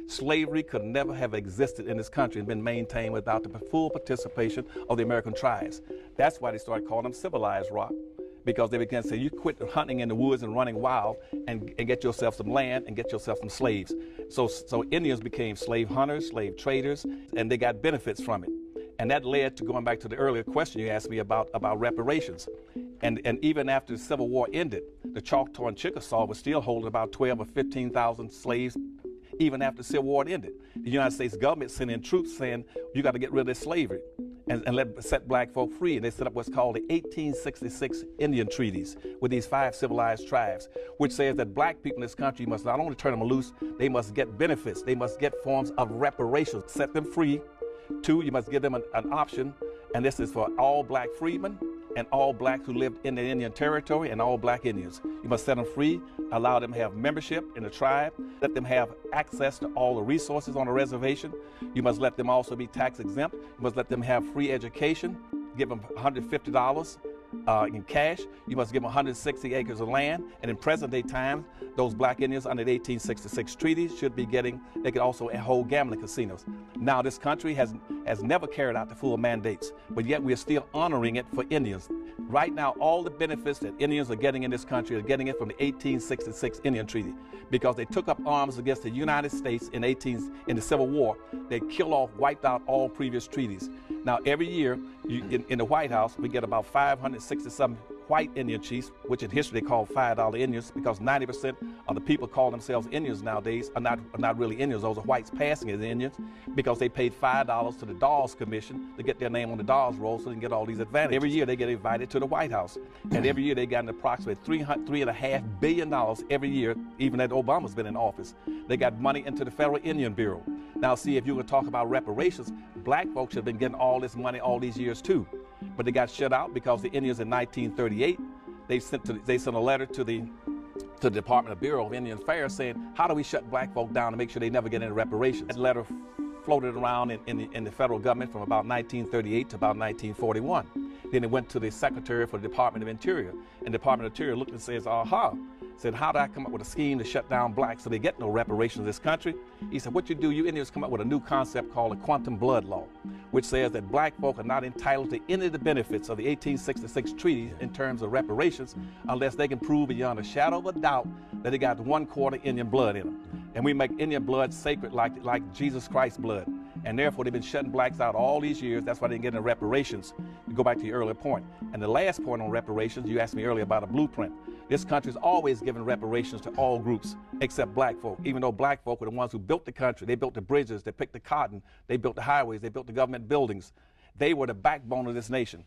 Slavery could never have existed in this country and been maintained without the full participation of the American tribes. That's why they started calling them civilized rock, because they began to say, you quit hunting in the woods and running wild and get yourself some land and get yourself some slaves. So Indians became slave hunters, slave traders, and they got benefits from it. And that led to, going back to the earlier question you asked me about reparations. And even after the Civil War ended, the Choctaw and Chickasaw was still holding about 12 or 15,000 slaves even after the Civil War ended. The United States government sent in troops saying, you got to get rid of this slavery and set black folk free. And they set up what's called the 1866 Indian Treaties with these 5 civilized tribes, which says that black people in this country must not only turn them loose, they must get benefits, they must get forms of reparations, set them free. 2, you must give them an option, and this is for all black freedmen and all blacks who lived in the Indian Territory and all black Indians. You must set them free, allow them to have membership in the tribe, let them have access to all the resources on the reservation. You must let them also be tax exempt. You must let them have free education, give them $150 in cash. You must give them 160 acres of land. And in present day times, those black Indians under the 1866 treaties should be getting, they could also hold gambling casinos. Now this country has never carried out the full mandates, but yet we are still honoring it for Indians. Right now, all the benefits that Indians are getting in this country are getting it from the 1866 Indian Treaty, because they took up arms against the United States in the Civil War. They killed off, wiped out all previous treaties. Now every year in the White House, we get about 567 white Indian chiefs, which in history they call $5 Indians, because 90% of the people call themselves Indians nowadays are not really Indians. Those are whites passing as Indians, because they paid $5 to the Dawes Commission to get their name on the Dawes roll so they can get all these advantages. Every year they get invited to the White House, and every year they got an approximate $3.5 billion every year, even that Obama's been in office. They got money into the Federal Indian Bureau. Now see, if you were to talk about reparations, black folks have been getting all this money all these years too. But they got shut out because the Indians in 1938, they sent a letter to the Department of Bureau of Indian Affairs saying, how do we shut black folk down to make sure they never get any reparations? That letter floated around in the federal government from about 1938 to about 1941. Then it went to the Secretary for the Department of Interior, and the Department of Interior looked and says, aha. Said, how do I come up with a scheme to shut down blacks so they get no reparations in this country? He said, what you do, you Indians come up with a new concept called a quantum blood law, which says that black folk are not entitled to any of the benefits of the 1866 treaty in terms of reparations unless they can prove beyond a shadow of a doubt that they got 1/4 Indian blood in them. And we make Indian blood sacred like Jesus Christ's blood. And therefore, they've been shutting blacks out all these years. That's why they didn't get any reparations. You go back to your earlier point. And the last point on reparations, you asked me earlier about a blueprint. This country's always given reparations to all groups except black folk, even though black folk were the ones who built the country. They built the bridges, they picked the cotton, they built the highways, they built the government buildings. They were the backbone of this nation.